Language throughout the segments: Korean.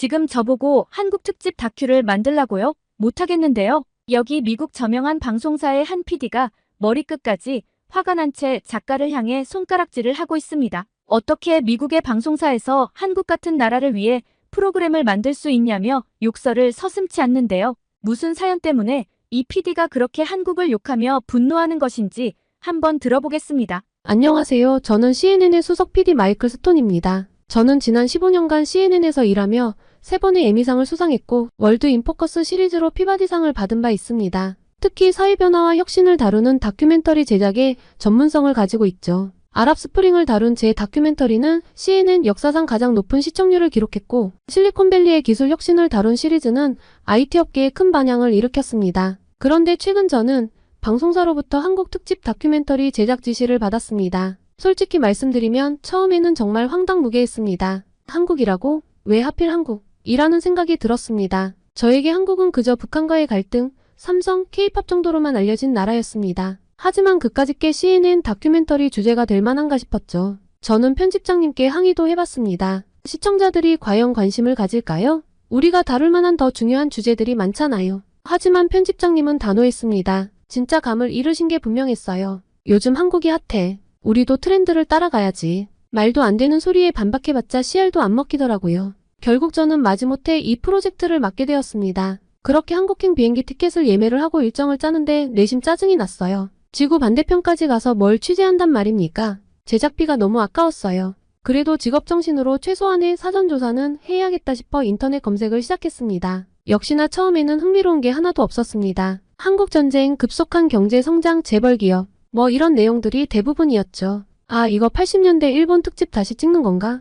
지금 저보고 한국 특집 다큐를 만들라고요? 못하겠는데요. 여기 미국 저명한 방송사의 한 PD가 머리끝까지 화가 난 채 작가를 향해 손가락질을 하고 있습니다. 어떻게 미국의 방송사에서 한국 같은 나라를 위해 프로그램을 만들 수 있냐며 욕설을 서슴지 않는데요. 무슨 사연 때문에 이 PD가 그렇게 한국을 욕하며 분노하는 것인지 한번 들어보겠습니다. 안녕하세요. 저는 CNN의 수석 PD 마이클 스톤입니다. 저는 지난 15년간 CNN에서 일하며 3번의 에미상을 수상했고 월드 인포커스 시리즈로 피바디상을 받은 바 있습니다. 특히 사회변화와 혁신을 다루는 다큐멘터리 제작에 전문성을 가지고 있죠. 아랍 스프링을 다룬 제 다큐멘터리는 CNN 역사상 가장 높은 시청률을 기록했고 실리콘밸리의 기술 혁신을 다룬 시리즈는 IT 업계에 큰 반향을 일으켰습니다. 그런데 최근 저는 방송사로부터 한국 특집 다큐멘터리 제작 지시를 받았습니다. 솔직히 말씀드리면 처음에는 정말 황당무계했습니다. 한국이라고? 왜 하필 한국? 이라는 생각이 들었습니다. 저에게 한국은 그저 북한과의 갈등, 삼성, K-팝 정도로만 알려진 나라였습니다. 하지만 그까짓 게 CNN 다큐멘터리 주제가 될 만한가 싶었죠. 저는 편집장님께 항의도 해봤습니다. 시청자들이 과연 관심을 가질까요? 우리가 다룰 만한 더 중요한 주제들이 많잖아요. 하지만 편집장님은 단호했습니다. 진짜 감을 잃으신 게 분명했어요. 요즘 한국이 핫해. 우리도 트렌드를 따라가야지. 말도 안 되는 소리에 반박해봤자 씨알도 안 먹히더라고요. 결국 저는 마지못해 이 프로젝트를 맡게 되었습니다. 그렇게 한국행 비행기 티켓을 예매를 하고 일정을 짜는데 내심 짜증이 났어요. 지구 반대편까지 가서 뭘 취재한단 말입니까? 제작비가 너무 아까웠어요. 그래도 직업정신으로 최소한의 사전조사는 해야겠다 싶어 인터넷 검색을 시작했습니다. 역시나 처음에는 흥미로운 게 하나도 없었습니다. 한국전쟁, 급속한 경제성장, 재벌기업 뭐 이런 내용들이 대부분이었죠. 아, 이거 80년대 일본 특집 다시 찍는 건가?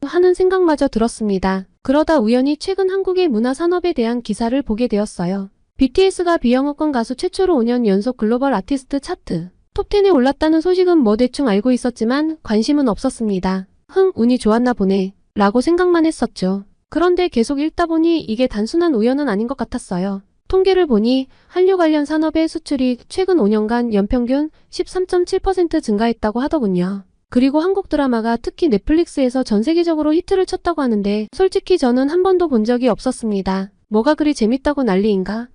하는 생각마저 들었습니다. 그러다 우연히 최근 한국의 문화산업에 대한 기사를 보게 되었어요. BTS가 비영어권 가수 최초로 5년 연속 글로벌 아티스트 차트 톱10에 올랐다는 소식은 뭐 대충 알고 있었지만 관심은 없었습니다. 운이 좋았나 보네 라고 생각만 했었죠. 그런데 계속 읽다 보니 이게 단순한 우연은 아닌 것 같았어요. 통계를 보니 한류 관련 산업의 수출이 최근 5년간 연평균 13.7% 증가했다고 하더군요. 그리고 한국 드라마가 특히 넷플릭스에서 전 세계적으로 히트를 쳤다고 하는데 솔직히 저는 한 번도 본 적이 없었습니다. 뭐가 그리 재밌다고 난리인가?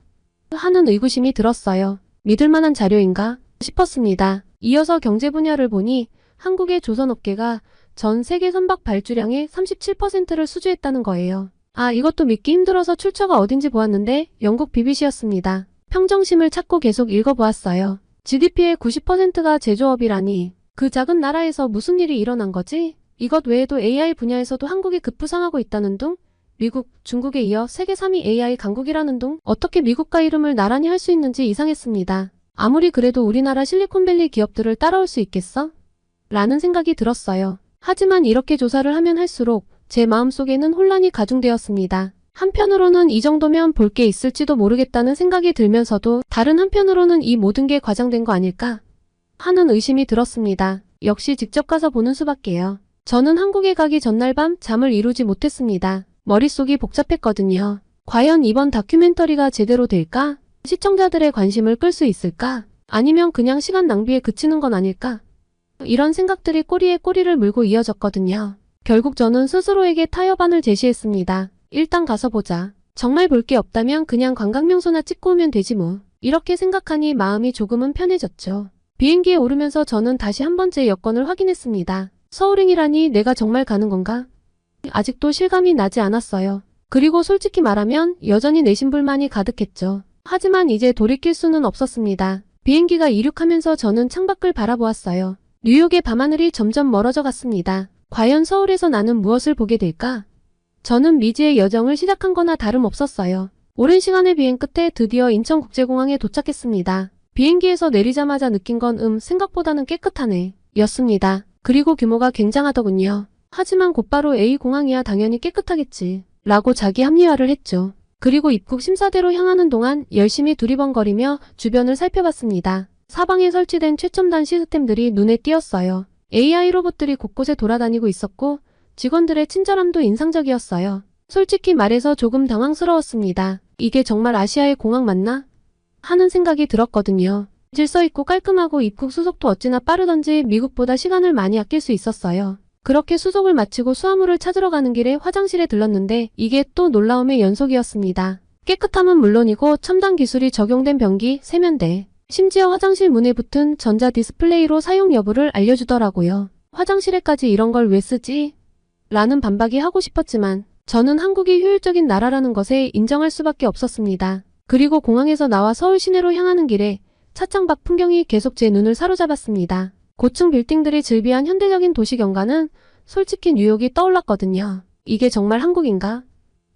하는 의구심이 들었어요. 믿을 만한 자료인가? 싶었습니다. 이어서 경제 분야를 보니 한국의 조선업계가 전 세계 선박 발주량의 37%를 수주했다는 거예요. 아, 이것도 믿기 힘들어서 출처가 어딘지 보았는데 영국 BBC였습니다. 평정심을 찾고 계속 읽어보았어요. GDP의 90%가 제조업이라니 그 작은 나라에서 무슨 일이 일어난 거지? 이것 외에도 AI 분야에서도 한국이 급부상하고 있다는 둥? 미국, 중국에 이어 세계 3위 AI 강국이라는 둥? 어떻게 미국과 이름을 나란히 할 수 있는지 이상했습니다. 아무리 그래도 우리나라 실리콘밸리 기업들을 따라올 수 있겠어? 라는 생각이 들었어요. 하지만 이렇게 조사를 하면 할수록 제 마음속에는 혼란이 가중되었습니다. 한편으로는 이 정도면 볼 게 있을지도 모르겠다는 생각이 들면서도 다른 한편으로는 이 모든 게 과장된 거 아닐까? 하는 의심이 들었습니다. 역시 직접 가서 보는 수밖에요. 저는 한국에 가기 전날 밤 잠을 이루지 못했습니다. 머릿속이 복잡했거든요. 과연 이번 다큐멘터리가 제대로 될까? 시청자들의 관심을 끌 수 있을까? 아니면 그냥 시간 낭비에 그치는 건 아닐까? 이런 생각들이 꼬리에 꼬리를 물고 이어졌거든요. 결국 저는 스스로에게 타협안을 제시했습니다. 일단 가서 보자. 정말 볼 게 없다면 그냥 관광명소나 찍고 오면 되지 뭐. 이렇게 생각하니 마음이 조금은 편해졌죠. 비행기에 오르면서 저는 다시 한 번 제 여권을 확인했습니다. 서울행이라니 내가 정말 가는 건가? 아직도 실감이 나지 않았어요. 그리고 솔직히 말하면 여전히 내심불만이 가득했죠. 하지만 이제 돌이킬 수는 없었습니다. 비행기가 이륙하면서 저는 창밖을 바라보았어요. 뉴욕의 밤하늘이 점점 멀어져 갔습니다. 과연 서울에서 나는 무엇을 보게 될까? 저는 미지의 여정을 시작한 거나 다름없었어요. 오랜 시간의 비행 끝에 드디어 인천국제공항에 도착했습니다. 비행기에서 내리자마자 느낀 건 생각보다는 깨끗하네 였습니다. 그리고 규모가 굉장하더군요. 하지만 곧바로 A공항이야 당연히 깨끗하겠지 라고 자기 합리화를 했죠. 그리고 입국 심사대로 향하는 동안 열심히 두리번거리며 주변을 살펴봤습니다. 사방에 설치된 최첨단 시스템들이 눈에 띄었어요. AI 로봇들이 곳곳에 돌아다니고 있었고 직원들의 친절함도 인상적이었어요. 솔직히 말해서 조금 당황스러웠습니다. 이게 정말 아시아의 공항 맞나? 하는 생각이 들었거든요. 질서있고 깔끔하고 입국 수속도 어찌나 빠르던지 미국보다 시간을 많이 아낄 수 있었어요. 그렇게 수속을 마치고 수화물을 찾으러 가는 길에 화장실에 들렀는데 이게 또 놀라움의 연속이었습니다. 깨끗함은 물론이고 첨단 기술이 적용된 변기, 세면대, 심지어 화장실 문에 붙은 전자 디스플레이로 사용 여부를 알려주더라고요. 화장실에까지 이런 걸 왜 쓰지? 라는 반박이 하고 싶었지만 저는 한국이 효율적인 나라라는 것에 인정할 수밖에 없었습니다. 그리고 공항에서 나와 서울 시내로 향하는 길에 차창 밖 풍경이 계속 제 눈을 사로잡았습니다. 고층 빌딩들이 즐비한 현대적인 도시 경관은 솔직히 뉴욕이 떠올랐거든요. 이게 정말 한국인가?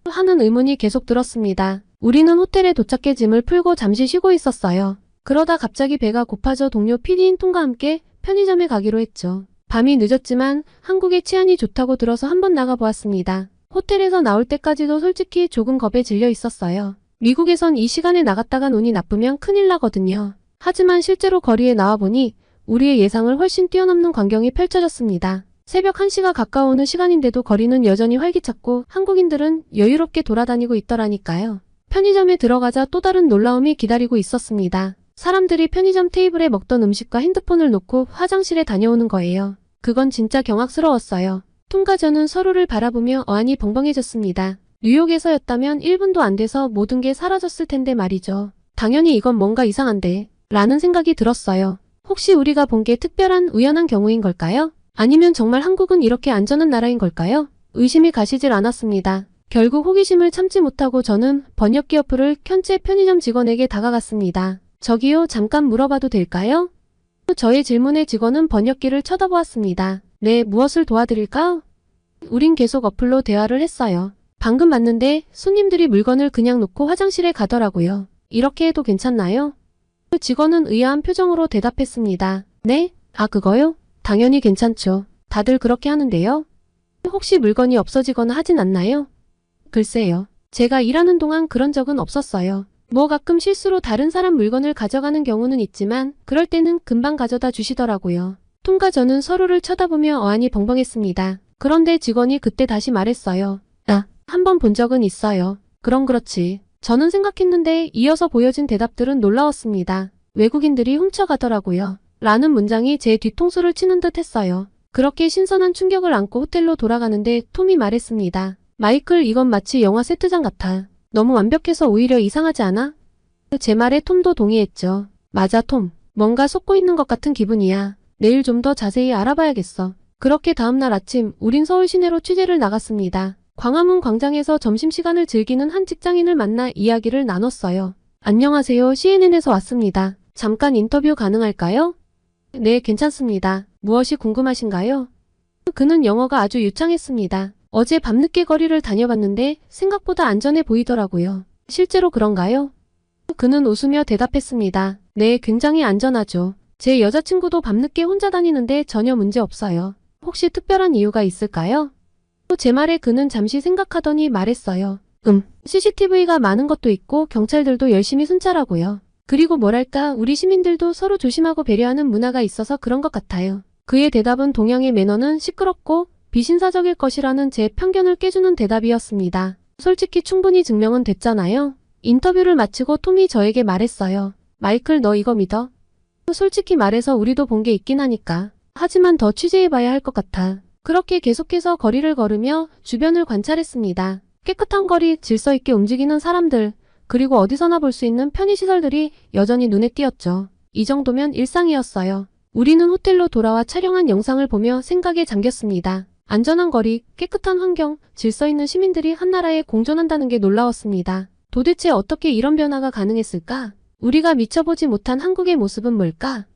하는 의문이 계속 들었습니다. 우리는 호텔에 도착해 짐을 풀고 잠시 쉬고 있었어요. 그러다 갑자기 배가 고파져 동료 PD인 톰과 함께 편의점에 가기로 했죠. 밤이 늦었지만 한국의 치안이 좋다고 들어서 한번 나가보았습니다. 호텔에서 나올 때까지도 솔직히 조금 겁에 질려 있었어요. 미국에선 이 시간에 나갔다가 운이 나쁘면 큰일 나거든요. 하지만 실제로 거리에 나와보니 우리의 예상을 훨씬 뛰어넘는 광경이 펼쳐졌습니다. 새벽 1시가 가까워오는 시간인데도 거리는 여전히 활기찼고 한국인들은 여유롭게 돌아다니고 있더라니까요. 편의점에 들어가자 또 다른 놀라움이 기다리고 있었습니다. 사람들이 편의점 테이블에 먹던 음식과 핸드폰을 놓고 화장실에 다녀오는 거예요. 그건 진짜 경악스러웠어요. 톰과 저는 서로를 바라보며 어안이 벙벙해졌습니다. 뉴욕에서였다면 1분도 안 돼서 모든 게 사라졌을 텐데 말이죠. 당연히 이건 뭔가 이상한데 라는 생각이 들었어요. 혹시 우리가 본 게 특별한 우연한 경우인 걸까요? 아니면 정말 한국은 이렇게 안전한 나라인 걸까요? 의심이 가시질 않았습니다. 결국 호기심을 참지 못하고 저는 번역기 어플을 켠 채 편의점 직원에게 다가갔습니다. 저기요, 잠깐 물어봐도 될까요? 저의 질문에 직원은 번역기를 쳐다보았습니다. 네, 무엇을 도와드릴까? 우린 계속 어플로 대화를 했어요. 방금 봤는데 손님들이 물건을 그냥 놓고 화장실에 가더라고요. 이렇게 해도 괜찮나요? 직원은 의아한 표정으로 대답했습니다. 네? 아, 그거요? 당연히 괜찮죠. 다들 그렇게 하는데요. 혹시 물건이 없어지거나 하진 않나요? 글쎄요. 제가 일하는 동안 그런 적은 없었어요. 뭐 가끔 실수로 다른 사람 물건을 가져가는 경우는 있지만 그럴 때는 금방 가져다 주시더라고요. 톰과 저는 서로를 쳐다보며 어안이 벙벙했습니다. 그런데 직원이 그때 다시 말했어요. 한 번 본 적은 있어요. 그럼 그렇지. 저는 생각했는데 이어서 보여진 대답들은 놀라웠습니다. 외국인들이 훔쳐가더라고요. 라는 문장이 제 뒤통수를 치는 듯 했어요. 그렇게 신선한 충격을 안고 호텔로 돌아가는데 톰이 말했습니다. 마이클, 이건 마치 영화 세트장 같아. 너무 완벽해서 오히려 이상하지 않아? 제 말에 톰도 동의했죠. 맞아, 톰. 뭔가 속고 있는 것 같은 기분이야. 내일 좀 더 자세히 알아봐야겠어. 그렇게 다음날 아침 우린 서울 시내로 취재를 나갔습니다. 광화문 광장에서 점심시간을 즐기는 한 직장인을 만나 이야기를 나눴어요. 안녕하세요. CNN에서 왔습니다. 잠깐 인터뷰 가능할까요? 네, 괜찮습니다. 무엇이 궁금하신가요? 그는 영어가 아주 유창했습니다. 어제 밤늦게 거리를 다녀봤는데 생각보다 안전해 보이더라고요. 실제로 그런가요? 그는 웃으며 대답했습니다. 네, 굉장히 안전하죠. 제 여자친구도 밤늦게 혼자 다니는데 전혀 문제 없어요. 혹시 특별한 이유가 있을까요? 제 말에 그는 잠시 생각하더니 말했어요. CCTV가 많은 것도 있고 경찰들도 열심히 순찰하고요. 그리고 뭐랄까 우리 시민들도 서로 조심하고 배려하는 문화가 있어서 그런 것 같아요. 그의 대답은 동양의 매너는 시끄럽고 비신사적일 것이라는 제 편견을 깨주는 대답이었습니다. 솔직히 충분히 증명은 됐잖아요. 인터뷰를 마치고 톰이 저에게 말했어요. 마이클, 너 이거 믿어? 솔직히 말해서 우리도 본 게 있긴 하니까. 하지만 더 취재해봐야 할 것 같아. 그렇게 계속해서 거리를 걸으며 주변을 관찰했습니다. 깨끗한 거리, 질서 있게 움직이는 사람들, 그리고 어디서나 볼 수 있는 편의시설들이 여전히 눈에 띄었죠. 이 정도면 일상이었어요. 우리는 호텔로 돌아와 촬영한 영상을 보며 생각에 잠겼습니다. 안전한 거리, 깨끗한 환경, 질서 있는 시민들이 한 나라에 공존한다는 게 놀라웠습니다. 도대체 어떻게 이런 변화가 가능했을까? 우리가 미쳐보지 못한 한국의 모습은 뭘까?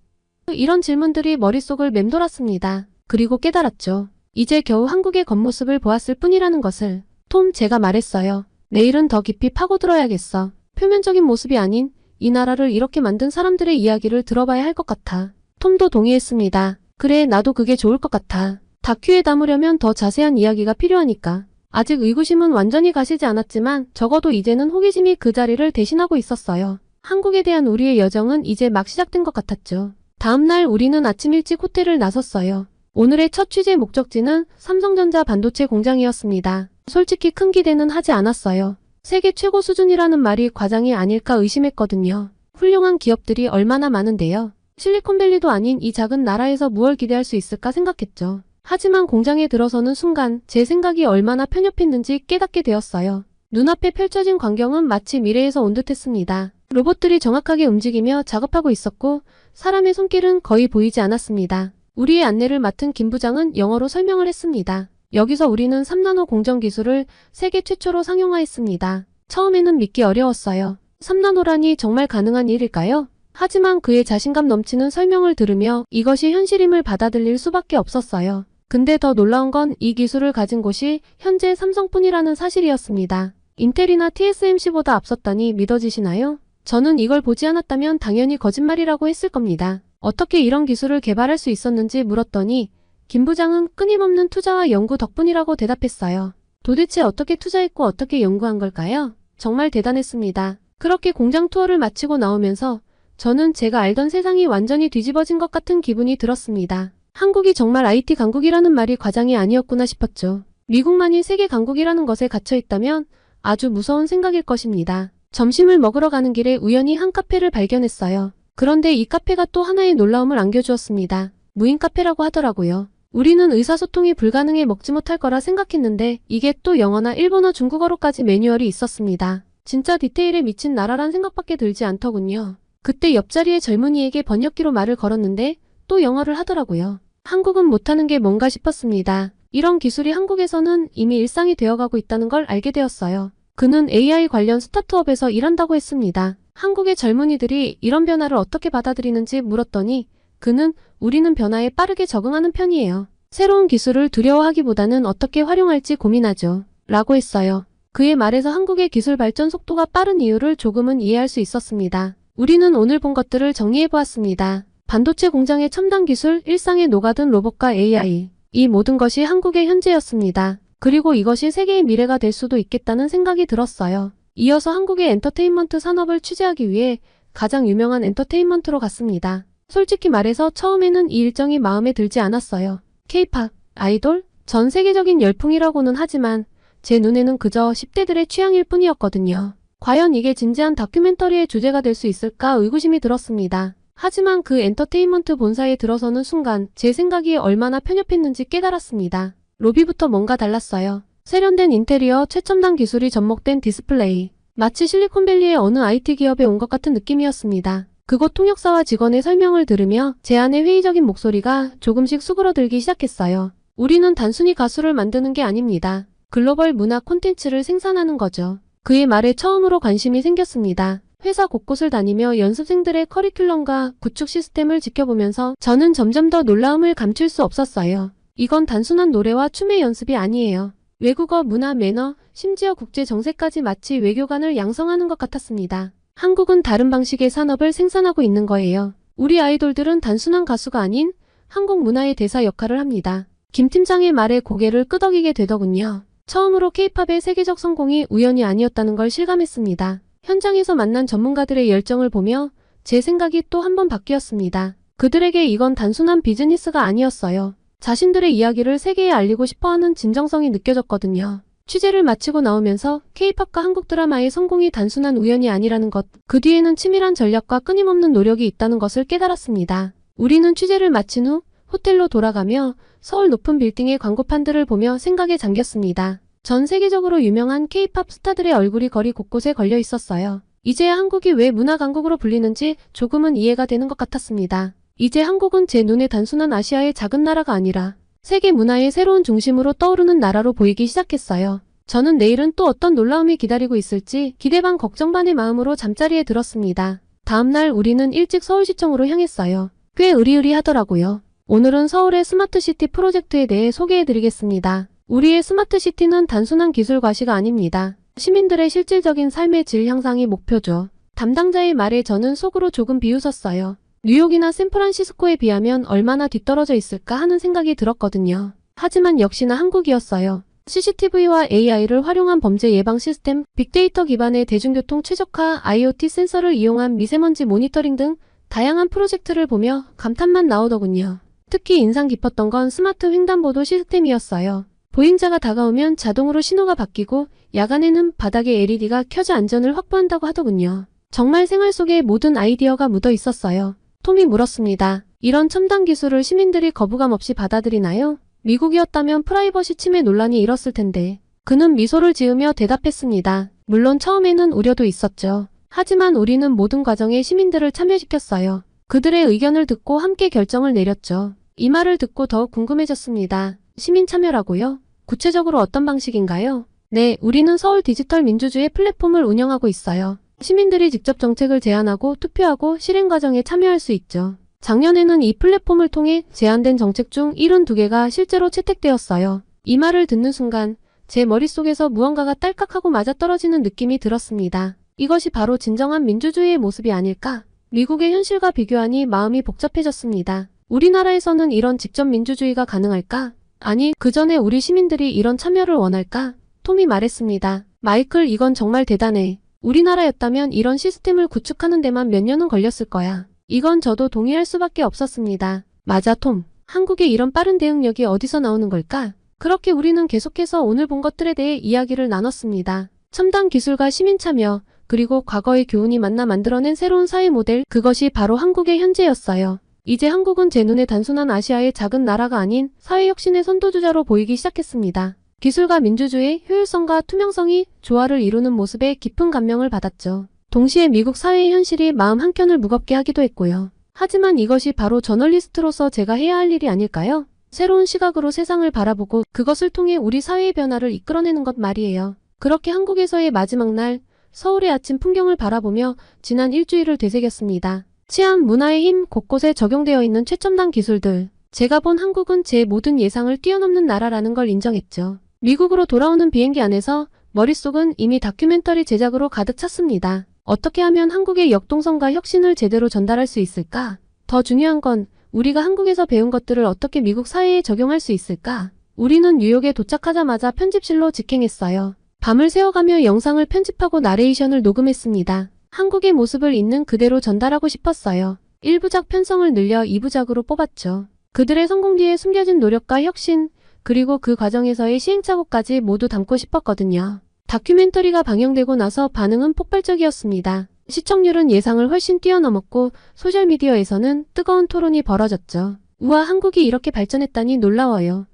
이런 질문들이 머릿속을 맴돌았습니다. 그리고 깨달았죠. 이제 겨우 한국의 겉모습을 보았을 뿐이라는 것을. 톰, 제가 말했어요. 내일은 더 깊이 파고들어야겠어. 표면적인 모습이 아닌 이 나라를 이렇게 만든 사람들의 이야기를 들어봐야 할 것 같아. 톰도 동의했습니다. 그래, 나도 그게 좋을 것 같아. 다큐에 담으려면 더 자세한 이야기가 필요하니까. 아직 의구심은 완전히 가시지 않았지만 적어도 이제는 호기심이 그 자리를 대신하고 있었어요. 한국에 대한 우리의 여정은 이제 막 시작된 것 같았죠. 다음날 우리는 아침 일찍 호텔을 나섰어요. 오늘의 첫 취재 목적지는 삼성전자 반도체 공장이었습니다. 솔직히 큰 기대는 하지 않았어요. 세계 최고 수준이라는 말이 과장이 아닐까 의심했거든요. 훌륭한 기업들이 얼마나 많은데요. 실리콘밸리도 아닌 이 작은 나라에서 무얼 기대할 수 있을까 생각했죠. 하지만 공장에 들어서는 순간 제 생각이 얼마나 편협했는지 깨닫게 되었어요. 눈앞에 펼쳐진 광경은 마치 미래에서 온 듯했습니다. 로봇들이 정확하게 움직이며 작업하고 있었고 사람의 손길은 거의 보이지 않았습니다. 우리의 안내를 맡은 김 부장은 영어로 설명을 했습니다. 여기서 우리는 3나노 공정 기술을 세계 최초로 상용화했습니다. 처음에는 믿기 어려웠어요. 3나노라니 정말 가능한 일일까요? 하지만 그의 자신감 넘치는 설명을 들으며 이것이 현실임을 받아들일 수밖에 없었어요. 근데 더 놀라운 건 이 기술을 가진 곳이 현재 삼성뿐이라는 사실이었습니다. 인텔이나 TSMC보다 앞섰다니 믿어지시나요? 저는 이걸 보지 않았다면 당연히 거짓말이라고 했을 겁니다. 어떻게 이런 기술을 개발할 수 있었는지 물었더니 김 부장은 끊임없는 투자와 연구 덕분이라고 대답했어요. 도대체 어떻게 투자했고 어떻게 연구한 걸까요? 정말 대단했습니다. 그렇게 공장 투어를 마치고 나오면서 저는 제가 알던 세상이 완전히 뒤집어진 것 같은 기분이 들었습니다. 한국이 정말 IT 강국이라는 말이 과장이 아니었구나 싶었죠. 미국만이 세계 강국이라는 것에 갇혀있다면 아주 무서운 생각일 것입니다. 점심을 먹으러 가는 길에 우연히 한 카페를 발견했어요. 그런데 이 카페가 또 하나의 놀라움을 안겨주었습니다. 무인 카페라고 하더라고요. 우리는 의사소통이 불가능해 먹지 못할 거라 생각했는데 이게 또 영어나 일본어, 중국어로까지 매뉴얼이 있었습니다. 진짜 디테일에 미친 나라란 생각밖에 들지 않더군요. 그때 옆자리의 젊은이에게 번역기로 말을 걸었는데 또 영어를 하더라고요. 한국은 못하는 게 뭔가 싶었습니다. 이런 기술이 한국에서는 이미 일상이 되어가고 있다는 걸 알게 되었어요. 그는 AI 관련 스타트업에서 일한다고 했습니다. 한국의 젊은이들이 이런 변화를 어떻게 받아들이는지 물었더니 그는 우리는 변화에 빠르게 적응하는 편이에요. 새로운 기술을 두려워하기보다는 어떻게 활용할지 고민하죠. 라고 했어요. 그의 말에서 한국의 기술 발전 속도가 빠른 이유를 조금은 이해할 수 있었습니다. 우리는 오늘 본 것들을 정리해보았습니다. 반도체 공장의 첨단 기술, 일상에 녹아든 로봇과 AI. 이 모든 것이 한국의 현재였습니다. 그리고 이것이 세계의 미래가 될 수도 있겠다는 생각이 들었어요. 이어서 한국의 엔터테인먼트 산업을 취재하기 위해 가장 유명한 엔터테인먼트로 갔습니다. 솔직히 말해서 처음에는 이 일정이 마음에 들지 않았어요. K-팝, 아이돌, 전 세계적인 열풍이라고는 하지만 제 눈에는 그저 10대들의 취향일 뿐이었거든요. 과연 이게 진지한 다큐멘터리의 주제가 될 수 있을까 의구심이 들었습니다. 하지만 그 엔터테인먼트 본사에 들어서는 순간 제 생각이 얼마나 편협했는지 깨달았습니다. 로비부터 뭔가 달랐어요. 세련된 인테리어, 최첨단 기술이 접목된 디스플레이. 마치 실리콘밸리의 어느 IT 기업에 온 것 같은 느낌이었습니다. 그곳 통역사와 직원의 설명을 들으며 제 안의 회의적인 목소리가 조금씩 수그러들기 시작했어요. 우리는 단순히 가수를 만드는 게 아닙니다. 글로벌 문화 콘텐츠를 생산하는 거죠. 그의 말에 처음으로 관심이 생겼습니다. 회사 곳곳을 다니며 연습생들의 커리큘럼과 구축 시스템을 지켜보면서 저는 점점 더 놀라움을 감출 수 없었어요. 이건 단순한 노래와 춤의 연습이 아니에요. 외국어, 문화, 매너, 심지어 국제 정세까지 마치 외교관을 양성하는 것 같았습니다. 한국은 다른 방식의 산업을 생산하고 있는 거예요. 우리 아이돌들은 단순한 가수가 아닌 한국 문화의 대사 역할을 합니다. 김 팀장의 말에 고개를 끄덕이게 되더군요. 처음으로 K-팝의 세계적 성공이 우연이 아니었다는 걸 실감했습니다. 현장에서 만난 전문가들의 열정을 보며 제 생각이 또 한 번 바뀌었습니다. 그들에게 이건 단순한 비즈니스가 아니었어요. 자신들의 이야기를 세계에 알리고 싶어하는 진정성이 느껴졌거든요. 취재를 마치고 나오면서 K-팝과 한국 드라마의 성공이 단순한 우연이 아니라는 것, 그 뒤에는 치밀한 전략과 끊임없는 노력이 있다는 것을 깨달았습니다. 우리는 취재를 마친 후 호텔로 돌아가며 서울 높은 빌딩의 광고판들을 보며 생각에 잠겼습니다. 전 세계적으로 유명한 K-팝 스타들의 얼굴이 거리 곳곳에 걸려 있었어요. 이제야 한국이 왜 문화 강국으로 불리는지 조금은 이해가 되는 것 같았습니다. 이제 한국은 제 눈에 단순한 아시아의 작은 나라가 아니라 세계 문화의 새로운 중심으로 떠오르는 나라로 보이기 시작했어요. 저는 내일은 또 어떤 놀라움이 기다리고 있을지 기대 반 걱정 반의 마음으로 잠자리에 들었습니다. 다음날 우리는 일찍 서울시청으로 향했어요. 꽤 으리으리하더라고요. 오늘은 서울의 스마트시티 프로젝트에 대해 소개해드리겠습니다. 우리의 스마트시티는 단순한 기술 과시가 아닙니다. 시민들의 실질적인 삶의 질 향상이 목표죠. 담당자의 말에 저는 속으로 조금 비웃었어요. 뉴욕이나 샌프란시스코에 비하면 얼마나 뒤떨어져 있을까 하는 생각이 들었거든요. 하지만 역시나 한국이었어요. CCTV와 AI를 활용한 범죄 예방 시스템, 빅데이터 기반의 대중교통 최적화, IoT 센서를 이용한 미세먼지 모니터링 등 다양한 프로젝트를 보며 감탄만 나오더군요. 특히 인상 깊었던 건 스마트 횡단보도 시스템이었어요. 보행자가 다가오면 자동으로 신호가 바뀌고 야간에는 바닥에 LED가 켜져 안전을 확보한다고 하더군요. 정말 생활 속에 모든 아이디어가 묻어 있었어요. 톰이 물었습니다. 이런 첨단 기술을 시민들이 거부감 없이 받아들이나요? 미국이었다면 프라이버시 침해 논란이 일었을 텐데. 그는 미소를 지으며 대답했습니다. 물론 처음에는 우려도 있었죠. 하지만 우리는 모든 과정에 시민들을 참여시켰어요. 그들의 의견을 듣고 함께 결정을 내렸죠. 이 말을 듣고 더욱 궁금해졌습니다. 시민 참여라고요? 구체적으로 어떤 방식인가요? 네, 우리는 서울 디지털 민주주의 플랫폼을 운영하고 있어요. 시민들이 직접 정책을 제안하고 투표하고 실행 과정에 참여할 수 있죠. 작년에는 이 플랫폼을 통해 제안된 정책 중 72개가 실제로 채택되었어요. 이 말을 듣는 순간 제 머릿속에서 무언가가 딸깍하고 맞아떨어지는 느낌이 들었습니다. 이것이 바로 진정한 민주주의의 모습이 아닐까? 미국의 현실과 비교하니 마음이 복잡해졌습니다. 우리나라에서는 이런 직접 민주주의가 가능할까? 아니, 그 전에 우리 시민들이 이런 참여를 원할까? 톰이 말했습니다. 마이클, 이건 정말 대단해. 우리나라였다면 이런 시스템을 구축하는 데만 몇 년은 걸렸을 거야. 이건 저도 동의할 수밖에 없었습니다. 맞아, 톰. 한국의 이런 빠른 대응력이 어디서 나오는 걸까? 그렇게 우리는 계속해서 오늘 본 것들에 대해 이야기를 나눴습니다. 첨단 기술과 시민 참여, 그리고 과거의 교훈이 만나 만들어낸 새로운 사회 모델, 그것이 바로 한국의 현재였어요. 이제 한국은 제 눈에 단순한 아시아의 작은 나라가 아닌 사회혁신의 선도주자로 보이기 시작했습니다. 기술과 민주주의, 효율성과 투명성이 조화를 이루는 모습에 깊은 감명을 받았죠. 동시에 미국 사회의 현실이 마음 한켠을 무겁게 하기도 했고요. 하지만 이것이 바로 저널리스트로서 제가 해야 할 일이 아닐까요? 새로운 시각으로 세상을 바라보고 그것을 통해 우리 사회의 변화를 이끌어내는 것 말이에요. 그렇게 한국에서의 마지막 날, 서울의 아침 풍경을 바라보며 지난 일주일을 되새겼습니다. 치안, 문화의 힘, 곳곳에 적용되어 있는 최첨단 기술들. 제가 본 한국은 제 모든 예상을 뛰어넘는 나라라는 걸 인정했죠. 미국으로 돌아오는 비행기 안에서 머릿속은 이미 다큐멘터리 제작으로 가득 찼습니다. 어떻게 하면 한국의 역동성과 혁신을 제대로 전달할 수 있을까? 더 중요한 건 우리가 한국에서 배운 것들을 어떻게 미국 사회에 적용할 수 있을까? 우리는 뉴욕에 도착하자마자 편집실로 직행했어요. 밤을 새워가며 영상을 편집하고 나레이션을 녹음했습니다. 한국의 모습을 있는 그대로 전달하고 싶었어요. 1부작 편성을 늘려 2부작으로 뽑았죠. 그들의 성공 뒤에 숨겨진 노력과 혁신, 그리고 그 과정에서의 시행착오까지 모두 담고 싶었거든요. 다큐멘터리가 방영되고 나서 반응은 폭발적이었습니다. 시청률은 예상을 훨씬 뛰어넘었고 소셜미디어에서는 뜨거운 토론이 벌어졌죠. 우와, 한국이 이렇게 발전했다니 놀라워요.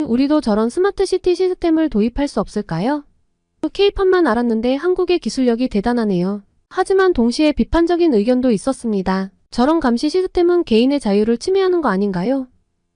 우리도 저런 스마트시티 시스템을 도입할 수 없을까요? K-팝만 알았는데 한국의 기술력이 대단하네요. 하지만 동시에 비판적인 의견도 있었습니다. 저런 감시 시스템은 개인의 자유를 침해하는 거 아닌가요?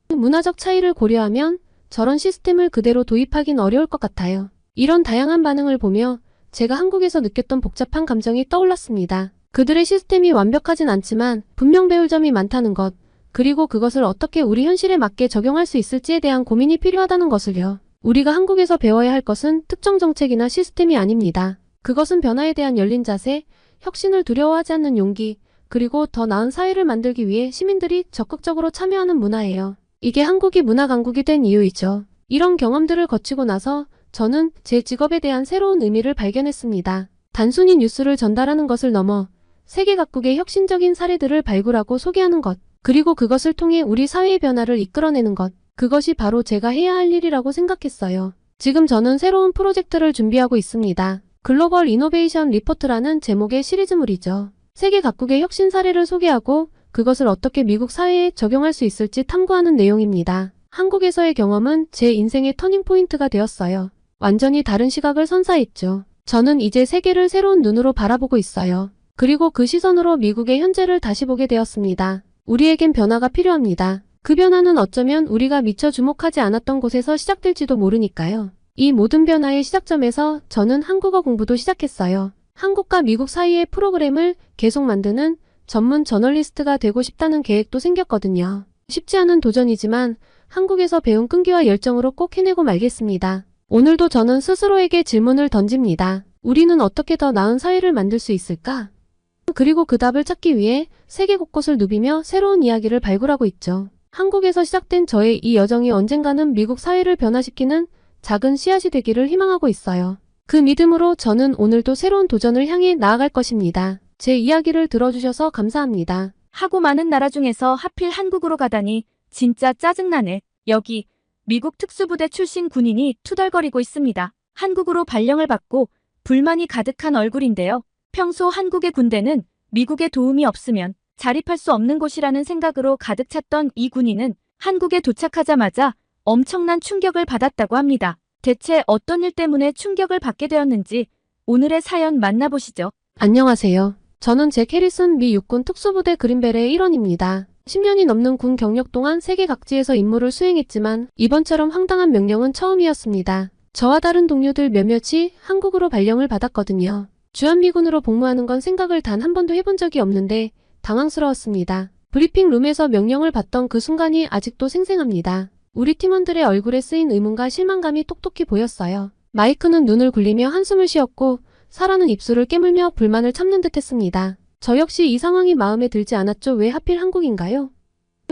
문화적 차이를 고려하면 저런 시스템을 그대로 도입하긴 어려울 것 같아요. 이런 다양한 반응을 보며 제가 한국에서 느꼈던 복잡한 감정이 떠올랐습니다. 그들의 시스템이 완벽하진 않지만 분명 배울 점이 많다는 것, 그리고 그것을 어떻게 우리 현실에 맞게 적용할 수 있을지에 대한 고민이 필요하다는 것을요. 우리가 한국에서 배워야 할 것은 특정 정책이나 시스템이 아닙니다. 그것은 변화에 대한 열린 자세, 혁신을 두려워하지 않는 용기, 그리고 더 나은 사회를 만들기 위해 시민들이 적극적으로 참여하는 문화예요. 이게 한국이 문화 강국이 된 이유이죠. 이런 경험들을 거치고 나서 저는 제 직업에 대한 새로운 의미를 발견했습니다. 단순히 뉴스를 전달하는 것을 넘어 세계 각국의 혁신적인 사례들을 발굴하고 소개하는 것, 그리고 그것을 통해 우리 사회의 변화를 이끌어내는 것, 그것이 바로 제가 해야 할 일이라고 생각했어요. 지금 저는 새로운 프로젝트를 준비하고 있습니다. 글로벌 이노베이션 리포트라는 제목의 시리즈물이죠. 세계 각국의 혁신 사례를 소개하고 그것을 어떻게 미국 사회에 적용할 수 있을지 탐구하는 내용입니다. 한국에서의 경험은 제 인생의 터닝포인트가 되었어요. 완전히 다른 시각을 선사했죠. 저는 이제 세계를 새로운 눈으로 바라보고 있어요. 그리고 그 시선으로 미국의 현재를 다시 보게 되었습니다. 우리에겐 변화가 필요합니다. 그 변화는 어쩌면 우리가 미처 주목하지 않았던 곳에서 시작될지도 모르니까요. 이 모든 변화의 시작점에서 저는 한국어 공부도 시작했어요. 한국과 미국 사이의 프로그램을 계속 만드는 전문 저널리스트가 되고 싶다는 계획도 생겼거든요. 쉽지 않은 도전이지만 한국에서 배운 끈기와 열정으로 꼭 해내고 말겠습니다. 오늘도 저는 스스로에게 질문을 던집니다. 우리는 어떻게 더 나은 사회를 만들 수 있을까? 그리고 그 답을 찾기 위해 세계 곳곳을 누비며 새로운 이야기를 발굴하고 있죠. 한국에서 시작된 저의 이 여정이 언젠가는 미국 사회를 변화시키는 작은 씨앗이 되기를 희망하고 있어요. 그 믿음으로 저는 오늘도 새로운 도전을 향해 나아갈 것입니다. 제 이야기를 들어주셔서 감사합니다. 하고 많은 나라 중에서 하필 한국으로 가다니 진짜 짜증나네. 여기 미국 특수부대 출신 군인이 투덜거리고 있습니다. 한국으로 발령을 받고 불만이 가득한 얼굴인데요. 평소 한국의 군대는 미국의 도움이 없으면 자립할 수 없는 곳이라는 생각으로 가득 찼던 이 군인은 한국에 도착하자마자 엄청난 충격을 받았다고 합니다. 대체 어떤 일 때문에 충격을 받게 되었는지 오늘의 사연 만나보시죠. 안녕하세요. 저는 잭 해리슨 미 육군 특수부대 그린벨의 일원입니다. 10년이 넘는 군 경력 동안 세계 각지에서 임무를 수행했지만 이번처럼 황당한 명령은 처음이었습니다. 저와 다른 동료들 몇몇이 한국으로 발령을 받았거든요. 주한미군으로 복무하는 건 생각을 단 한 번도 해본 적이 없는데 당황스러웠습니다. 브리핑 룸에서 명령을 받던 그 순간이 아직도 생생합니다. 우리 팀원들의 얼굴에 쓰인 의문과 실망감이 똑똑히 보였어요. 마이크는 눈을 굴리며 한숨을 쉬었고 사라는 입술을 깨물며 불만을 참는 듯 했습니다. 저 역시 이 상황이 마음에 들지 않았죠. 왜 하필 한국인가요?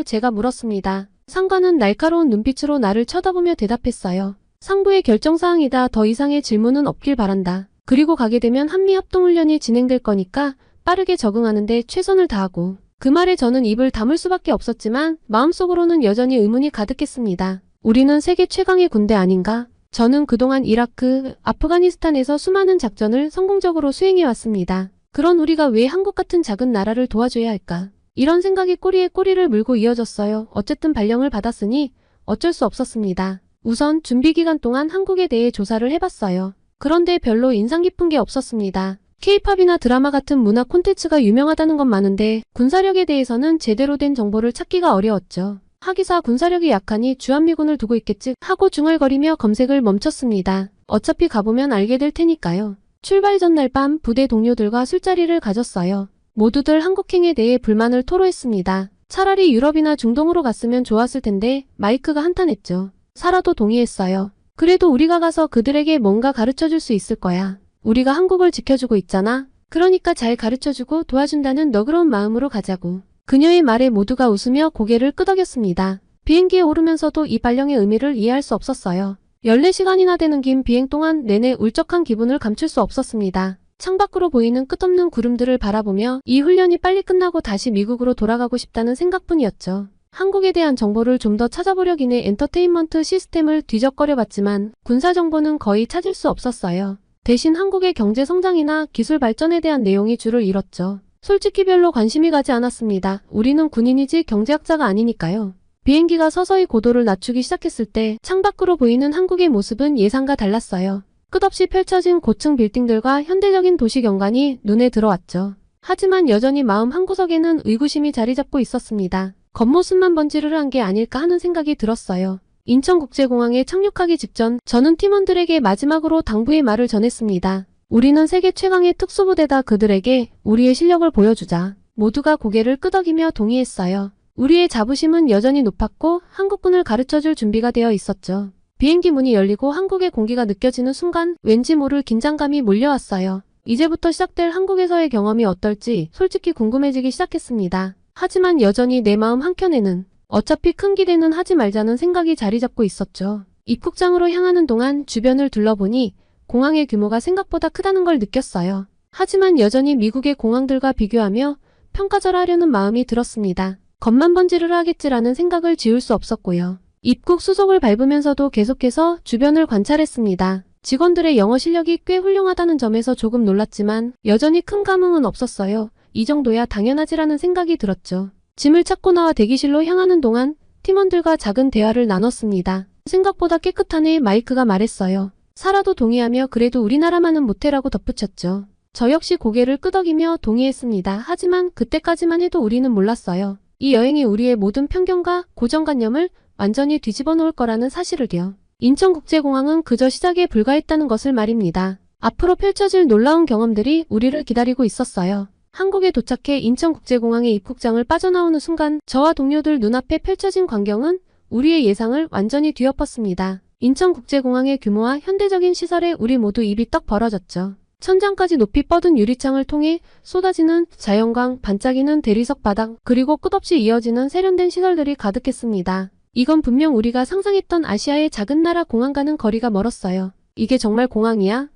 제가 물었습니다. 상관은 날카로운 눈빛으로 나를 쳐다보며 대답했어요. 상부의 결정사항이다. 더 이상의 질문은 없길 바란다. 그리고 가게 되면 한미합동훈련이 진행될 거니까 빠르게 적응하는데 최선을 다하고. 그 말에 저는 입을 다물 수밖에 없었지만 마음속으로는 여전히 의문이 가득했습니다. 우리는 세계 최강의 군대 아닌가? 저는 그동안 이라크, 아프가니스탄에서 수많은 작전을 성공적으로 수행해왔습니다. 그런 우리가 왜 한국 같은 작은 나라를 도와줘야 할까? 이런 생각이 꼬리에 꼬리를 물고 이어졌어요. 어쨌든 발령을 받았으니 어쩔 수 없었습니다. 우선 준비 기간 동안 한국에 대해 조사를 해봤어요. 그런데 별로 인상 깊은 게 없었습니다. K-팝이나 드라마 같은 문화 콘텐츠가 유명하다는 건 많은데 군사력에 대해서는 제대로 된 정보를 찾기가 어려웠죠. 하기사 군사력이 약하니 주한미군을 두고 있겠지 하고 중얼거리며 검색을 멈췄습니다. 어차피 가보면 알게 될 테니까요. 출발 전날 밤 부대 동료들과 술자리를 가졌어요. 모두들 한국행에 대해 불만을 토로했습니다. 차라리 유럽이나 중동으로 갔으면 좋았을 텐데 마이크가 한탄했죠. 사라도 동의했어요. 그래도 우리가 가서 그들에게 뭔가 가르쳐줄 수 있을 거야. 우리가 한국을 지켜주고 있잖아. 그러니까 잘 가르쳐주고 도와준다는 너그러운 마음으로 가자고. 그녀의 말에 모두가 웃으며 고개를 끄덕였습니다. 비행기에 오르면서도 이 발령의 의미를 이해할 수 없었어요. 14시간이나 되는 긴 비행 동안 내내 울적한 기분을 감출 수 없었습니다. 창밖으로 보이는 끝없는 구름들을 바라보며 이 훈련이 빨리 끝나고 다시 미국으로 돌아가고 싶다는 생각뿐이었죠. 한국에 대한 정보를 좀 더 찾아보려긴 해 엔터테인먼트 시스템을 뒤적거려봤지만 군사 정보는 거의 찾을 수 없었어요. 대신 한국의 경제 성장이나 기술 발전에 대한 내용이 줄을 잃었죠. 솔직히 별로 관심이 가지 않았습니다. 우리는 군인이지 경제학자가 아니니까요. 비행기가 서서히 고도를 낮추기 시작했을 때 창밖으로 보이는 한국의 모습은 예상과 달랐어요. 끝없이 펼쳐진 고층 빌딩들과 현대적인 도시 경관이 눈에 들어왔죠. 하지만 여전히 마음 한구석에는 의구심이 자리 잡고 있었습니다. 겉모습만 번지르르 한 게 아닐까 하는 생각이 들었어요. 인천국제공항에 착륙하기 직전 저는 팀원들에게 마지막으로 당부의 말을 전했습니다. 우리는 세계 최강의 특수부대다. 그들에게 우리의 실력을 보여주자. 모두가 고개를 끄덕이며 동의했어요. 우리의 자부심은 여전히 높았고 한국군을 가르쳐줄 준비가 되어 있었죠. 비행기 문이 열리고 한국의 공기가 느껴지는 순간 왠지 모를 긴장감이 몰려왔어요. 이제부터 시작될 한국에서의 경험이 어떨지 솔직히 궁금해지기 시작했습니다. 하지만 여전히 내 마음 한켠에는 어차피 큰 기대는 하지 말자는 생각이 자리 잡고 있었죠. 입국장으로 향하는 동안 주변을 둘러보니 공항의 규모가 생각보다 크다는 걸 느꼈어요. 하지만 여전히 미국의 공항들과 비교하며 평가절하하려는 마음이 들었습니다. 겉만 번지르르 하겠지라는 생각을 지울 수 없었고요. 입국 수속을 밟으면서도 계속해서 주변을 관찰했습니다. 직원들의 영어 실력이 꽤 훌륭하다는 점에서 조금 놀랐지만 여전히 큰 감흥은 없었어요. 이 정도야 당연하지라는 생각이 들었죠. 짐을 찾고 나와 대기실로 향하는 동안 팀원들과 작은 대화를 나눴습니다. 생각보다 깨끗하네. 마이크가 말했어요. 사라도 동의하며 그래도 우리나라만은 못해라고 덧붙였죠. 저 역시 고개를 끄덕이며 동의했습니다. 하지만 그때까지만 해도 우리는 몰랐어요. 이 여행이 우리의 모든 편견과 고정관념을 완전히 뒤집어 놓을 거라는 사실을요. 인천국제공항은 그저 시작에 불과했다는 것을 말입니다. 앞으로 펼쳐질 놀라운 경험들이 우리를 기다리고 있었어요. 한국에 도착해 인천국제공항의 입국장을 빠져나오는 순간 저와 동료들 눈앞에 펼쳐진 광경은 우리의 예상을 완전히 뒤엎었습니다. 인천국제공항의 규모와 현대적인 시설에 우리 모두 입이 떡 벌어졌죠. 천장까지 높이 뻗은 유리창을 통해 쏟아지는 자연광, 반짝이는 대리석 바닥, 그리고 끝없이 이어지는 세련된 시설들이 가득했습니다. 이건 분명 우리가 상상했던 아시아의 작은 나라 공항과는 거리가 멀었어요. 이게 정말 공항이야?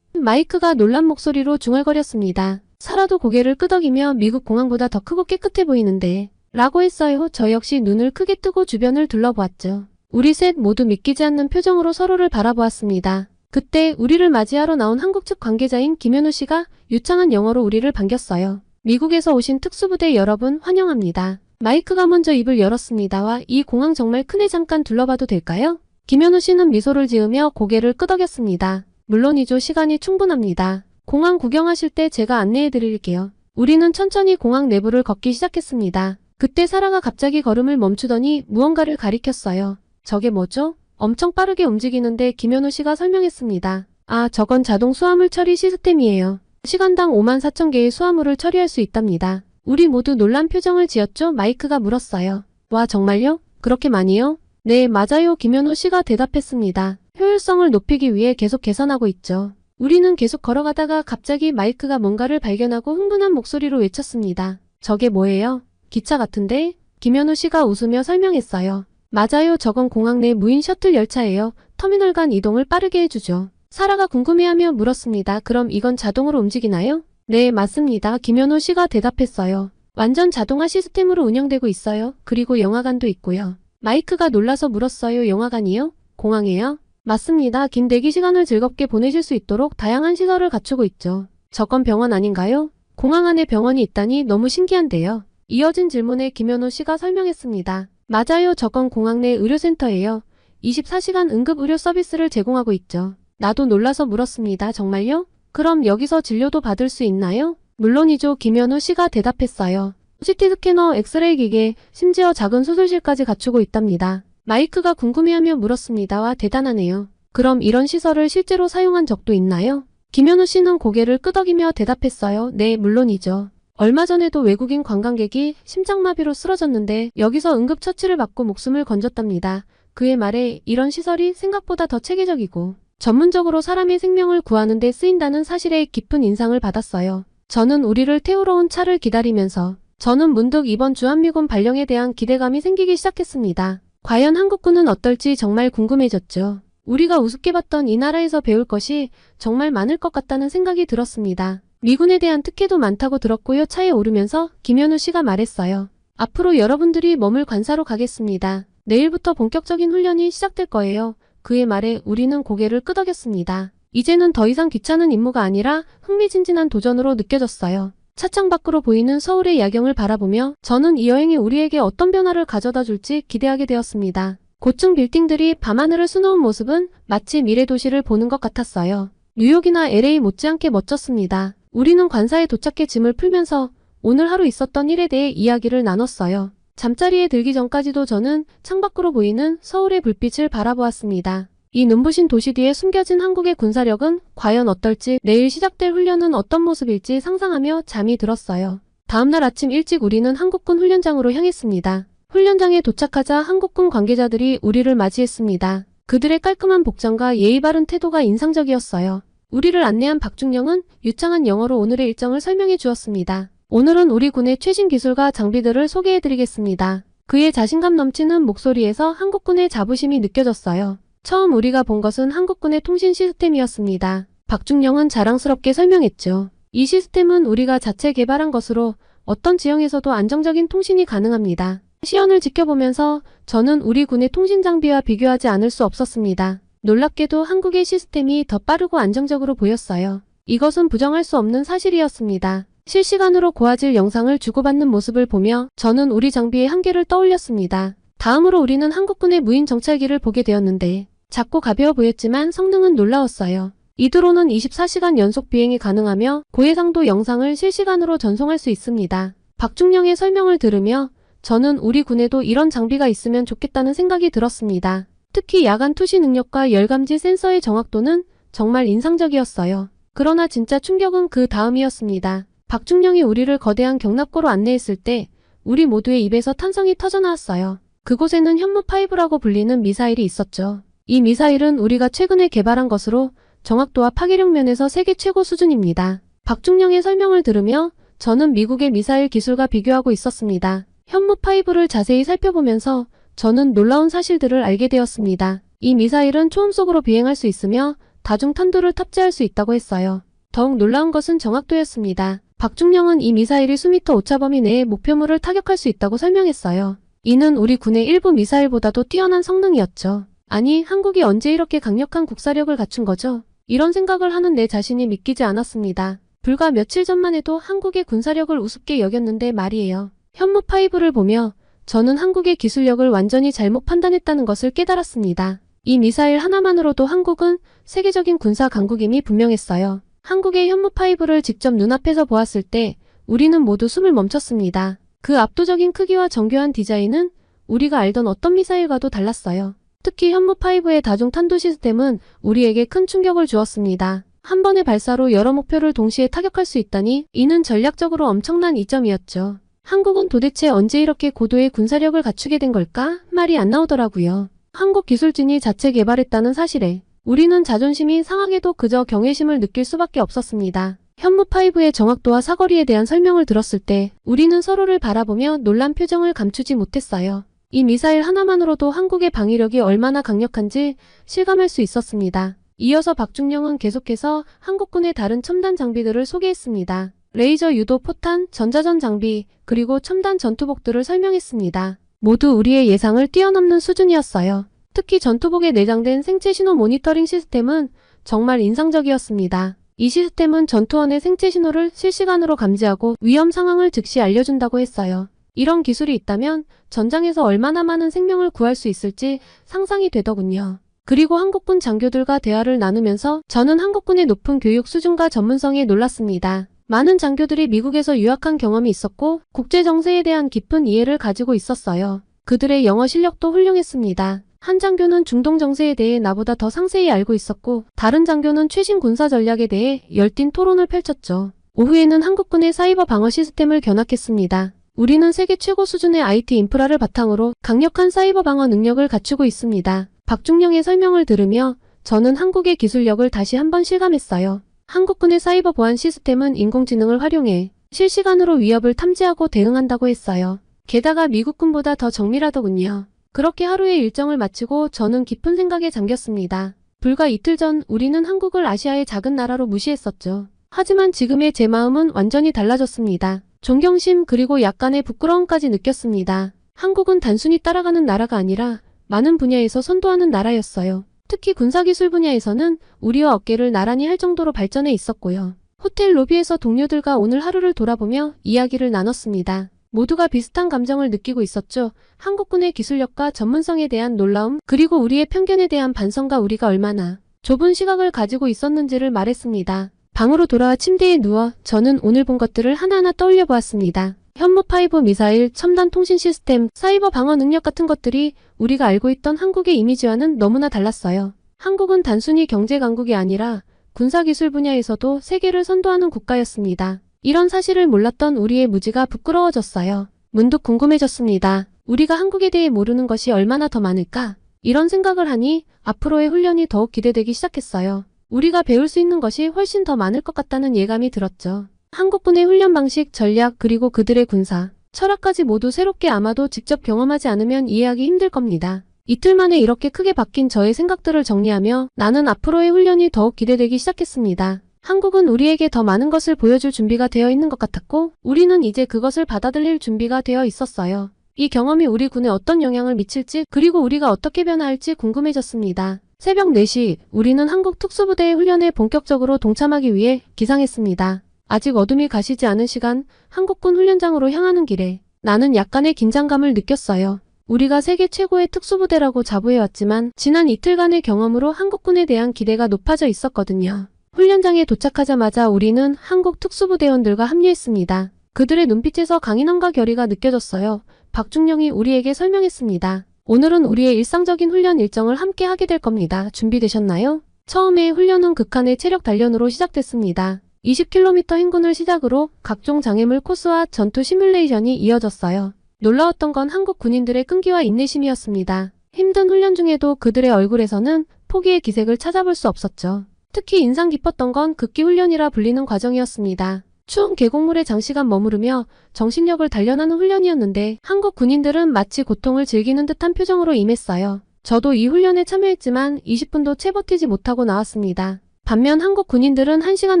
마이크가 놀란 목소리로 중얼거렸습니다. 사라도 고개를 끄덕이며 미국 공항보다 더 크고 깨끗해 보이는데 라고 했어요. 저 역시 눈을 크게 뜨고 주변을 둘러보았죠. 우리 셋 모두 믿기지 않는 표정으로 서로를 바라보았습니다. 그때 우리를 맞이하러 나온 한국 측 관계자인 김현우 씨가 유창한 영어로 우리를 반겼어요. 미국에서 오신 특수부대 여러분 환영합니다. 마이크가 먼저 입을 열었습니다. 와, 이 공항 정말 크네. 잠깐 둘러봐도 될까요? 김현우 씨는 미소를 지으며 고개를 끄덕였습니다. 물론이죠. 시간이 충분합니다. 공항 구경하실 때 제가 안내해 드릴게요. 우리는 천천히 공항 내부를 걷기 시작했습니다. 그때 사라가 갑자기 걸음을 멈추더니 무언가를 가리켰어요. 저게 뭐죠? 엄청 빠르게 움직이는데 김현우 씨가 설명했습니다. 아, 저건 자동 수화물 처리 시스템이에요. 시간당 54,000개의 수화물을 처리할 수 있답니다. 우리 모두 놀란 표정을 지었죠? 마이크가 물었어요. 와, 정말요? 그렇게 많이요? 네, 맞아요. 김현우 씨가 대답했습니다. 효율성을 높이기 위해 계속 개선하고 있죠. 우리는 계속 걸어가다가 갑자기 마이크가 뭔가를 발견하고 흥분한 목소리로 외쳤습니다. 저게 뭐예요? 기차 같은데? 김현우 씨가 웃으며 설명했어요. 맞아요. 저건 공항 내 무인 셔틀 열차예요. 터미널 간 이동을 빠르게 해주죠. 사라가 궁금해하며 물었습니다. 그럼 이건 자동으로 움직이나요? 네, 맞습니다. 김현우 씨가 대답했어요. 완전 자동화 시스템으로 운영되고 있어요. 그리고 영화관도 있고요. 마이크가 놀라서 물었어요. 영화관이요? 공항에요? 맞습니다. 긴 대기 시간을 즐겁게 보내실 수 있도록 다양한 시설을 갖추고 있죠. 저건 병원 아닌가요? 공항 안에 병원이 있다니 너무 신기한데요. 이어진 질문에 김현우 씨가 설명했습니다. 맞아요. 저건 공항 내 의료센터예요. 24시간 응급 의료 서비스를 제공하고 있죠. 나도 놀라서 물었습니다. 정말요? 그럼 여기서 진료도 받을 수 있나요? 물론이죠. 김현우 씨가 대답했어요. CT 스캐너, 엑스레이 기계, 심지어 작은 수술실까지 갖추고 있답니다. 마이크가 궁금해하며 물었습니다. 와, 대단하네요. 그럼 이런 시설을 실제로 사용한 적도 있나요? 김현우 씨는 고개를 끄덕이며 대답했어요. 네, 물론이죠. 얼마 전에도 외국인 관광객이 심장마비로 쓰러졌는데 여기서 응급처치를 받고 목숨을 건졌답니다. 그의 말에 이런 시설이 생각보다 더 체계적이고 전문적으로 사람의 생명을 구하는 데 쓰인다는 사실에 깊은 인상을 받았어요. 저는 우리를 태우러 온 차를 기다리면서 저는 문득 이번 주한미군 발령에 대한 기대감이 생기기 시작했습니다. 과연 한국군은 어떨지 정말 궁금해졌죠. 우리가 우습게 봤던 이 나라에서 배울 것이 정말 많을 것 같다는 생각이 들었습니다. 미군에 대한 특혜도 많다고 들었고요. 차에 오르면서 김현우 씨가 말했어요. 앞으로 여러분들이 머물 관사로 가겠습니다. 내일부터 본격적인 훈련이 시작될 거예요. 그의 말에 우리는 고개를 끄덕였습니다. 이제는 더 이상 귀찮은 임무가 아니라 흥미진진한 도전으로 느껴졌어요. 차창 밖으로 보이는 서울의 야경을 바라보며 저는 이 여행이 우리에게 어떤 변화를 가져다 줄지 기대하게 되었습니다. 고층 빌딩들이 밤하늘을 수놓은 모습은 마치 미래 도시를 보는 것 같았어요. 뉴욕이나 LA 못지않게 멋졌습니다. 우리는 관사에 도착해 짐을 풀면서 오늘 하루 있었던 일에 대해 이야기를 나눴어요. 잠자리에 들기 전까지도 저는 창밖으로 보이는 서울의 불빛을 바라보았습니다. 이 눈부신 도시 뒤에 숨겨진 한국의 군사력은 과연 어떨지, 내일 시작될 훈련은 어떤 모습일지 상상하며 잠이 들었어요. 다음날 아침 일찍 우리는 한국군 훈련장으로 향했습니다. 훈련장에 도착하자 한국군 관계자들이 우리를 맞이했습니다. 그들의 깔끔한 복장과 예의 바른 태도가 인상적이었어요. 우리를 안내한 박중령은 유창한 영어로 오늘의 일정을 설명해 주었습니다. 오늘은 우리 군의 최신 기술과 장비들을 소개해드리겠습니다. 그의 자신감 넘치는 목소리에서 한국군의 자부심이 느껴졌어요. 처음 우리가 본 것은 한국군의 통신 시스템이었습니다. 박중령은 자랑스럽게 설명했죠. 이 시스템은 우리가 자체 개발한 것으로 어떤 지형에서도 안정적인 통신이 가능합니다. 시연을 지켜보면서 저는 우리 군의 통신 장비와 비교하지 않을 수 없었습니다. 놀랍게도 한국의 시스템이 더 빠르고 안정적으로 보였어요. 이것은 부정할 수 없는 사실이었습니다. 실시간으로 고화질 영상을 주고받는 모습을 보며 저는 우리 장비의 한계를 떠올렸습니다. 다음으로 우리는 한국군의 무인 정찰기를 보게 되었는데 작고 가벼워 보였지만 성능은 놀라웠어요. 이 드론은 24시간 연속 비행이 가능하며 고해상도 영상을 실시간으로 전송할 수 있습니다. 박중령의 설명을 들으며 저는 우리 군에도 이런 장비가 있으면 좋겠다는 생각이 들었습니다. 특히 야간 투시 능력과 열감지 센서의 정확도는 정말 인상적이었어요. 그러나 진짜 충격은 그 다음이었습니다. 박중령이 우리를 거대한 경납고로 안내했을 때 우리 모두의 입에서 탄성이 터져나왔어요. 그곳에는 현무5라고 불리는 미사일이 있었죠. 이 미사일은 우리가 최근에 개발한 것으로 정확도와 파괴력 면에서 세계 최고 수준입니다. 박중령의 설명을 들으며 저는 미국의 미사일 기술과 비교하고 있었습니다. 현무5를 자세히 살펴보면서 저는 놀라운 사실들을 알게 되었습니다. 이 미사일은 초음속으로 비행할 수 있으며 다중탄두를 탑재할 수 있다고 했어요. 더욱 놀라운 것은 정확도였습니다. 박중령은 이 미사일이 수미터 오차 범위 내에 목표물을 타격할 수 있다고 설명했어요. 이는 우리 군의 일부 미사일보다도 뛰어난 성능이었죠. 아니, 한국이 언제 이렇게 강력한 국사력을 갖춘 거죠? 이런 생각을 하는 내 자신이 믿기지 않았습니다. 불과 며칠 전만 해도 한국의 군사력을 우습게 여겼는데 말이에요. 현무5를 보며 저는 한국의 기술력을 완전히 잘못 판단했다는 것을 깨달았습니다. 이 미사일 하나만으로도 한국은 세계적인 군사 강국임이 분명했어요. 한국의 현무5를 직접 눈앞에서 보았을 때 우리는 모두 숨을 멈췄습니다. 그 압도적인 크기와 정교한 디자인은 우리가 알던 어떤 미사일과도 달랐어요. 특히 현무5의 다중 탄도 시스템은 우리에게 큰 충격을 주었습니다. 한 번의 발사로 여러 목표를 동시에 타격할 수 있다니 이는 전략적으로 엄청난 이점이었죠. 한국은 도대체 언제 이렇게 고도의 군사력을 갖추게 된 걸까? 말이 안 나오더라고요. 한국 기술진이 자체 개발했다는 사실에 우리는 자존심이 상하게도 그저 경외심을 느낄 수밖에 없었습니다. 현무5의 정확도와 사거리에 대한 설명을 들었을 때 우리는 서로를 바라보며 놀란 표정을 감추지 못했어요. 이 미사일 하나만으로도 한국의 방위력이 얼마나 강력한지 실감할 수 있었습니다. 이어서 박중령은 계속해서 한국군의 다른 첨단 장비들을 소개했습니다. 레이저 유도 포탄, 전자전 장비, 그리고 첨단 전투복들을 설명했습니다. 모두 우리의 예상을 뛰어넘는 수준이었어요. 특히 전투복에 내장된 생체 신호 모니터링 시스템은 정말 인상적이었습니다. 이 시스템은 전투원의 생체 신호를 실시간으로 감지하고 위험 상황을 즉시 알려준다고 했어요. 이런 기술이 있다면 전장에서 얼마나 많은 생명을 구할 수 있을지 상상이 되더군요. 그리고 한국군 장교들과 대화를 나누면서 저는 한국군의 높은 교육 수준과 전문성에 놀랐습니다. 많은 장교들이 미국에서 유학한 경험이 있었고 국제 정세에 대한 깊은 이해를 가지고 있었어요. 그들의 영어 실력도 훌륭했습니다. 한 장교는 중동 정세에 대해 나보다 더 상세히 알고 있었고 다른 장교는 최신 군사 전략에 대해 열띤 토론을 펼쳤죠. 오후에는 한국군의 사이버 방어 시스템을 견학했습니다. 우리는 세계 최고 수준의 IT 인프라를 바탕으로 강력한 사이버 방어 능력을 갖추고 있습니다. 박중령의 설명을 들으며 저는 한국의 기술력을 다시 한번 실감했어요. 한국군의 사이버 보안 시스템은 인공지능을 활용해 실시간으로 위협을 탐지하고 대응한다고 했어요. 게다가 미국군보다 더 정밀하더군요. 그렇게 하루의 일정을 마치고 저는 깊은 생각에 잠겼습니다. 불과 이틀 전 우리는 한국을 아시아의 작은 나라로 무시했었죠. 하지만 지금의 제 마음은 완전히 달라졌습니다. 존경심 그리고 약간의 부끄러움까지 느꼈습니다. 한국은 단순히 따라가는 나라가 아니라 많은 분야에서 선도하는 나라였어요. 특히 군사기술 분야에서는 우리와 어깨를 나란히 할 정도로 발전해 있었고요. 호텔 로비에서 동료들과 오늘 하루를 돌아보며 이야기를 나눴습니다. 모두가 비슷한 감정을 느끼고 있었죠. 한국군의 기술력과 전문성에 대한 놀라움, 그리고 우리의 편견에 대한 반성과 우리가 얼마나 좁은 시각을 가지고 있었는지를 말했습니다. 방으로 돌아와 침대에 누워 저는 오늘 본 것들을 하나하나 떠올려 보았습니다. 현무5 미사일, 첨단 통신 시스템, 사이버 방어 능력 같은 것들이 우리가 알고 있던 한국의 이미지와는 너무나 달랐어요. 한국은 단순히 경제 강국이 아니라 군사기술 분야에서도 세계를 선도하는 국가였습니다. 이런 사실을 몰랐던 우리의 무지가 부끄러워졌어요. 문득 궁금해졌습니다. 우리가 한국에 대해 모르는 것이 얼마나 더 많을까? 이런 생각을 하니 앞으로의 훈련이 더욱 기대되기 시작했어요. 우리가 배울 수 있는 것이 훨씬 더 많을 것 같다는 예감이 들었죠. 한국군의 훈련 방식, 전략, 그리고 그들의 군사, 철학까지 모두 새롭게 아마도 직접 경험하지 않으면 이해하기 힘들 겁니다. 이틀 만에 이렇게 크게 바뀐 저의 생각들을 정리하며 나는 앞으로의 훈련이 더욱 기대되기 시작했습니다. 한국은 우리에게 더 많은 것을 보여줄 준비가 되어 있는 것 같았고 우리는 이제 그것을 받아들일 준비가 되어 있었어요. 이 경험이 우리 군에 어떤 영향을 미칠지 그리고 우리가 어떻게 변화할지 궁금해졌습니다. 새벽 4시 우리는 한국 특수부대의 훈련에 본격적으로 동참하기 위해 기상했습니다. 아직 어둠이 가시지 않은 시간 한국군 훈련장으로 향하는 길에 나는 약간의 긴장감을 느꼈어요. 우리가 세계 최고의 특수부대라고 자부해왔지만 지난 이틀간의 경험으로 한국군에 대한 기대가 높아져 있었거든요. 훈련장에 도착하자마자 우리는 한국 특수부대원들과 합류했습니다. 그들의 눈빛에서 강인함과 결의가 느껴졌어요. 박중령이 우리에게 설명했습니다. 오늘은 우리의 일상적인 훈련 일정을 함께 하게 될 겁니다. 준비되셨나요? 처음에 훈련은 극한의 체력 단련으로 시작됐습니다. 20km 행군을 시작으로 각종 장애물 코스와 전투 시뮬레이션이 이어졌어요. 놀라웠던 건 한국 군인들의 끈기와 인내심이었습니다. 힘든 훈련 중에도 그들의 얼굴에서는 포기의 기색을 찾아볼 수 없었죠. 특히 인상 깊었던 건 극기 훈련이라 불리는 과정이었습니다. 추운 계곡물에 장시간 머무르며 정신력을 단련하는 훈련이었는데 한국 군인들은 마치 고통을 즐기는 듯한 표정으로 임했어요. 저도 이 훈련에 참여했지만 20분도 채 버티지 못하고 나왔습니다. 반면 한국 군인들은 1시간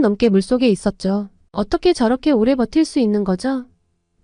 넘게 물속에 있었죠. 어떻게 저렇게 오래 버틸 수 있는 거죠?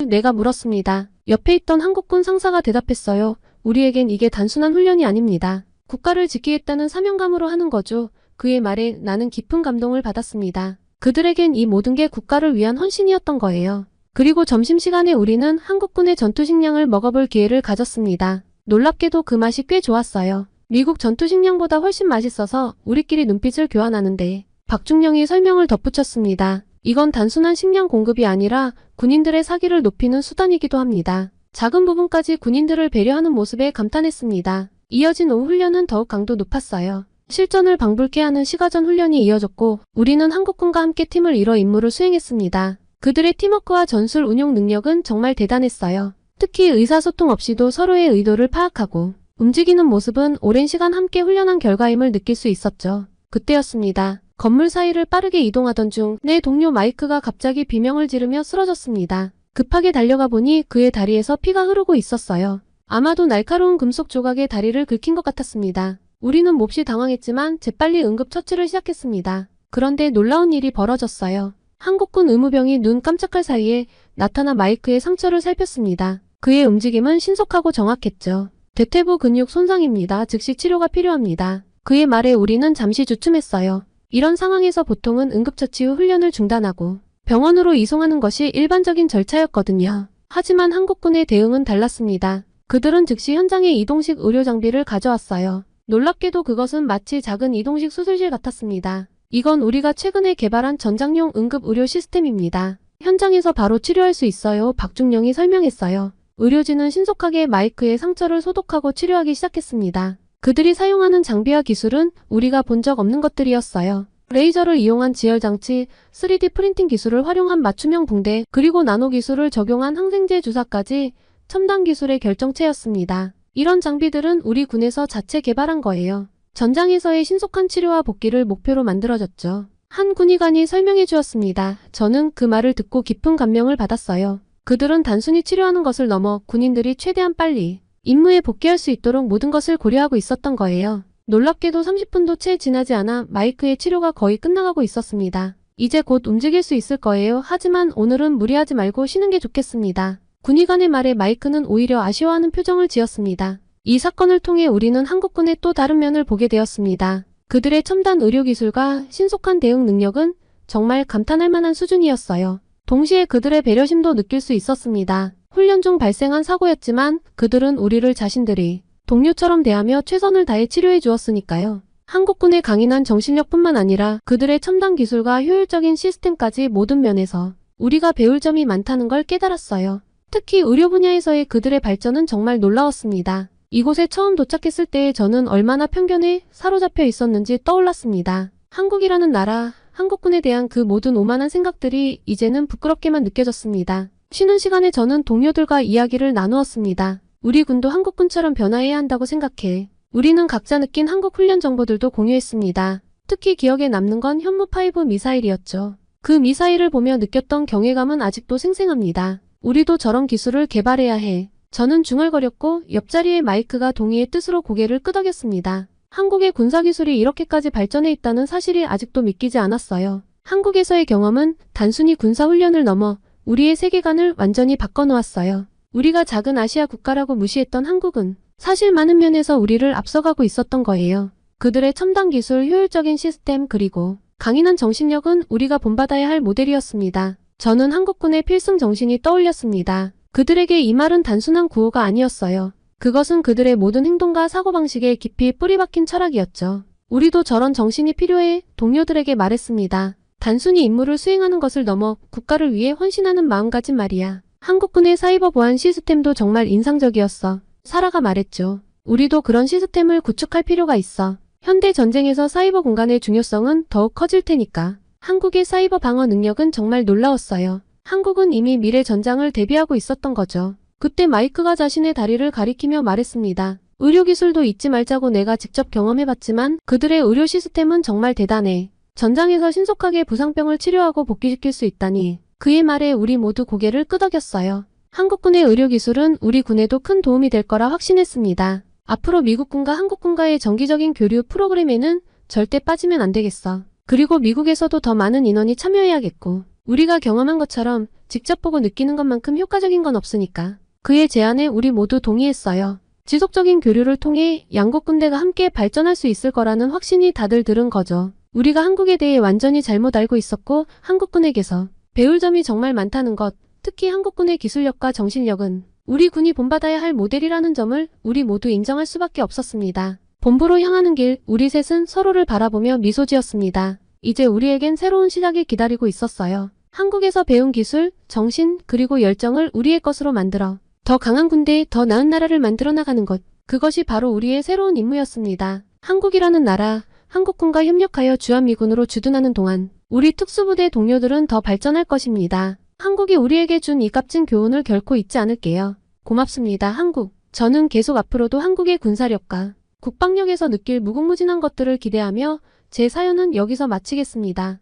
내가 물었습니다. 옆에 있던 한국군 상사가 대답했어요. 우리에겐 이게 단순한 훈련이 아닙니다. 국가를 지키겠다는 사명감으로 하는 거죠. 그의 말에 나는 깊은 감동을 받았습니다. 그들에겐 이 모든 게 국가를 위한 헌신이었던 거예요. 그리고 점심시간에 우리는 한국군의 전투식량을 먹어볼 기회를 가졌습니다. 놀랍게도 그 맛이 꽤 좋았어요. 미국 전투식량보다 훨씬 맛있어서 우리끼리 눈빛을 교환하는데 박중령이 설명을 덧붙였습니다. 이건 단순한 식량 공급이 아니라 군인들의 사기를 높이는 수단이기도 합니다. 작은 부분까지 군인들을 배려하는 모습에 감탄했습니다. 이어진 오후 훈련은 더욱 강도 높았어요. 실전을 방불케 하는 시가전 훈련이 이어졌고 우리는 한국군과 함께 팀을 이뤄 임무를 수행했습니다. 그들의 팀워크와 전술 운용 능력은 정말 대단했어요. 특히 의사소통 없이도 서로의 의도를 파악하고 움직이는 모습은 오랜 시간 함께 훈련한 결과임을 느낄 수 있었죠. 그때였습니다. 건물 사이를 빠르게 이동하던 중 내 동료 마이크가 갑자기 비명을 지르며 쓰러졌습니다. 급하게 달려가 보니 그의 다리에서 피가 흐르고 있었어요. 아마도 날카로운 금속 조각에 다리를 긁힌 것 같았습니다. 우리는 몹시 당황했지만 재빨리 응급처치를 시작했습니다. 그런데 놀라운 일이 벌어졌어요. 한국군 의무병이 눈 깜짝할 사이에 나타나 마이크의 상처를 살폈습니다. 그의 움직임은 신속하고 정확했죠. 대퇴부 근육 손상입니다. 즉시 치료가 필요합니다. 그의 말에 우리는 잠시 주춤했어요. 이런 상황에서 보통은 응급처치 후 훈련을 중단하고 병원으로 이송하는 것이 일반적인 절차였거든요. 하지만 한국군의 대응은 달랐습니다. 그들은 즉시 현장에 이동식 의료 장비를 가져왔어요. 놀랍게도 그것은 마치 작은 이동식 수술실 같았습니다. 이건 우리가 최근에 개발한 전장용 응급의료 시스템입니다. 현장에서 바로 치료할 수 있어요. 박중령이 설명했어요. 의료진은 신속하게 마이크의 상처를 소독하고 치료하기 시작했습니다. 그들이 사용하는 장비와 기술은 우리가 본 적 없는 것들이었어요. 레이저를 이용한 지혈장치, 3D 프린팅 기술을 활용한 맞춤형 붕대, 그리고 나노 기술을 적용한 항생제 주사까지 첨단 기술의 결정체였습니다. 이런 장비들은 우리 군에서 자체 개발한 거예요. 전장에서의 신속한 치료와 복귀를 목표로 만들어졌죠. 한 군의관이 설명해 주었습니다. 저는 그 말을 듣고 깊은 감명을 받았어요. 그들은 단순히 치료하는 것을 넘어 군인들이 최대한 빨리 임무에 복귀할 수 있도록 모든 것을 고려하고 있었던 거예요. 놀랍게도 30분도 채 지나지 않아 마이크의 치료가 거의 끝나가고 있었습니다. 이제 곧 움직일 수 있을 거예요. 하지만 오늘은 무리하지 말고 쉬는 게 좋겠습니다. 군의관의 말에 마이크는 오히려 아쉬워하는 표정을 지었습니다. 이 사건을 통해 우리는 한국군의 또 다른 면을 보게 되었습니다. 그들의 첨단 의료기술과 신속한 대응 능력은 정말 감탄할 만한 수준이었어요. 동시에 그들의 배려심도 느낄 수 있었습니다. 훈련 중 발생한 사고였지만 그들은 우리를 자신들이 동료처럼 대하며 최선을 다해 치료해 주었으니까요. 한국군의 강인한 정신력뿐만 아니라 그들의 첨단 기술과 효율적인 시스템까지 모든 면에서 우리가 배울 점이 많다는 걸 깨달았어요. 특히 의료 분야에서의 그들의 발전은 정말 놀라웠습니다. 이곳에 처음 도착했을 때 저는 얼마나 편견에 사로잡혀 있었는지 떠올랐습니다. 한국이라는 나라, 한국군에 대한 그 모든 오만한 생각들이 이제는 부끄럽게만 느껴졌습니다. 쉬는 시간에 저는 동료들과 이야기를 나누었습니다. 우리 군도 한국군처럼 변화해야 한다고 생각해. 우리는 각자 느낀 한국 훈련 정보들도 공유했습니다. 특히 기억에 남는 건 현무5 미사일이었죠. 그 미사일을 보며 느꼈던 경외감은 아직도 생생합니다. 우리도 저런 기술을 개발해야 해. 저는 중얼거렸고 옆자리의 마이크가 동의의 뜻으로 고개를 끄덕였습니다. 한국의 군사기술이 이렇게까지 발전해 있다는 사실이 아직도 믿기지 않았어요. 한국에서의 경험은 단순히 군사훈련을 넘어 우리의 세계관을 완전히 바꿔놓았어요. 우리가 작은 아시아 국가라고 무시했던 한국은 사실 많은 면에서 우리를 앞서가고 있었던 거예요. 그들의 첨단 기술, 효율적인 시스템, 그리고 강인한 정신력은 우리가 본받아야 할 모델이었습니다. 저는 한국군의 필승 정신이 떠올렸습니다. 그들에게 이 말은 단순한 구호가 아니었어요. 그것은 그들의 모든 행동과 사고방식에 깊이 뿌리박힌 철학이었죠. 우리도 저런 정신이 필요해 동료들에게 말했습니다. 단순히 임무를 수행하는 것을 넘어 국가를 위해 헌신하는 마음가짐 말이야. 한국군의 사이버 보안 시스템도 정말 인상적이었어. 사라가 말했죠. 우리도 그런 시스템을 구축할 필요가 있어. 현대 전쟁에서 사이버 공간의 중요성은 더욱 커질 테니까. 한국의 사이버 방어 능력은 정말 놀라웠어요. 한국은 이미 미래 전장을 대비하고 있었던 거죠. 그때 마이크가 자신의 다리를 가리키며 말했습니다. 의료기술도 잊지 말자고. 내가 직접 경험해봤지만 그들의 의료 시스템은 정말 대단해. 전장에서 신속하게 부상병을 치료하고 복귀시킬 수 있다니. 그의 말에 우리 모두 고개를 끄덕였어요. 한국군의 의료기술은 우리 군에도 큰 도움이 될 거라 확신했습니다. 앞으로 미국군과 한국군과의 정기적인 교류 프로그램에는 절대 빠지면 안 되겠어. 그리고 미국에서도 더 많은 인원이 참여해야겠고, 우리가 경험한 것처럼 직접 보고 느끼는 것만큼 효과적인 건 없으니까. 그의 제안에 우리 모두 동의했어요. 지속적인 교류를 통해 양국 군대가 함께 발전할 수 있을 거라는 확신이 다들 들은 거죠. 우리가 한국에 대해 완전히 잘못 알고 있었고 한국군에게서 배울 점이 정말 많다는 것, 특히 한국군의 기술력과 정신력은 우리 군이 본받아야 할 모델이라는 점을 우리 모두 인정할 수밖에 없었습니다. 본부로 향하는 길, 우리 셋은 서로를 바라보며 미소 지었습니다. 이제 우리에겐 새로운 시작이 기다리고 있었어요. 한국에서 배운 기술, 정신, 그리고 열정을 우리의 것으로 만들어 더 강한 군대, 더 나은 나라를 만들어 나가는 것. 그것이 바로 우리의 새로운 임무였습니다. 한국이라는 나라, 한국군과 협력하여 주한미군으로 주둔하는 동안 우리 특수부대 동료들은 더 발전할 것입니다. 한국이 우리에게 준 이 값진 교훈을 결코 잊지 않을게요. 고맙습니다, 한국. 저는 계속 앞으로도 한국의 군사력과 국방력에서 느낄 무궁무진한 것들을 기대하며 제 사연은 여기서 마치겠습니다.